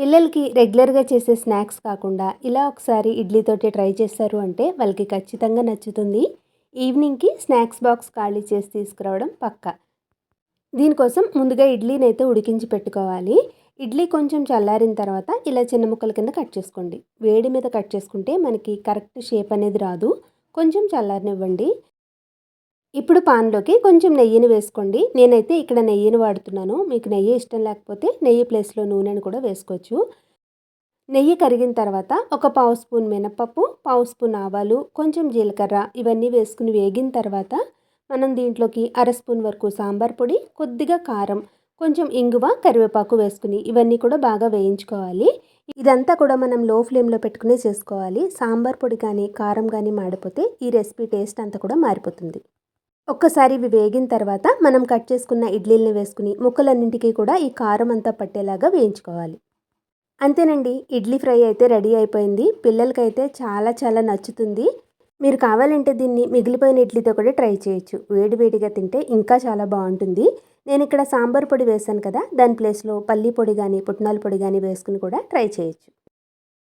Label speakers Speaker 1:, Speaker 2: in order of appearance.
Speaker 1: పిల్లలకి రెగ్యులర్‌గా చేసే స్నాక్స్ కాకుండా ఇలా ఒకసారి ఇడ్లీతోటి ట్రై చేశారు అంటే వాళ్ళకి ఖచ్చితంగా నచ్చుతుంది. ఈవినింగ్‌కి స్నాక్స్ బాక్స్ ఖాళీ చేసి తీసుకురావడం పక్కా. దీనికోసం ముందుగా ఇడ్లీనైతే ఉడికించి పెట్టుకోవాలి. ఇడ్లీ కొంచెం చల్లారిన తర్వాత ఇలా చిన్న ముక్కల కింద కట్ చేసుకోండి. వేడి మీద కట్ చేసుకుంటే మనకి కరెక్ట్ షేప్ అనేది రాదు. కొంచెం చల్లారనివ్వండి. ఇప్పుడు పాన్‌లోకి కొంచెం నెయ్యిని వేసుకోండి. నేనైతే ఇక్కడ నెయ్యిని వాడుతున్నాను. మీకు నెయ్యి ఇష్టం లేకపోతే నెయ్యి ప్లేస్‌లో నూనెను కూడా వేసుకోవచ్చు. నెయ్యి కరిగిన తర్వాత ఒక పావు స్పూన్ మినపప్పు, పావు స్పూన్ ఆవాలు, కొంచెం జీలకర్ర ఇవన్నీ వేసుకుని వేగిన తర్వాత మనం దీంట్లోకి అర స్పూన్ వరకు సాంబార్ పొడి, కొద్దిగా కారం, కొంచెం ఇంగువ, కరివేపాకు వేసుకుని ఇవన్నీ కూడా బాగా వేయించుకోవాలి. ఇదంతా కూడా మనం లో ఫ్లేమ్‌లో పెట్టుకునే చేసుకోవాలి. సాంబార్ పొడి కానీ, కారం కానీ మాడిపోతే ఈ రెసిపీ టేస్ట్ అంతా కూడా మారిపోతుంది. ఒక్కసారి ఇవి వేగిన తర్వాత మనం కట్ చేసుకున్న ఇడ్లీలని వేసుకుని ముక్కలన్నింటికి కూడా ఈ కారం అంతా పట్టేలాగా వేయించుకోవాలి. అంతేనండి, ఇడ్లీ ఫ్రై అయితే రెడీ అయిపోయింది. పిల్లలకైతే చాలా చాలా నచ్చుతుంది. మీరు కావాలంటే దీన్ని మిగిలిపోయిన ఇడ్లీతో కూడా ట్రై చేయొచ్చు. వేడి వేడిగా తింటే ఇంకా చాలా బాగుంటుంది. నేను ఇక్కడ సాంబార్ పొడి వేశాను కదా, దాని ప్లేస్‌లో పల్లీ పొడి కానీ, పుట్నాల పొడి కానీ వేసుకుని కూడా ట్రై చేయొచ్చు.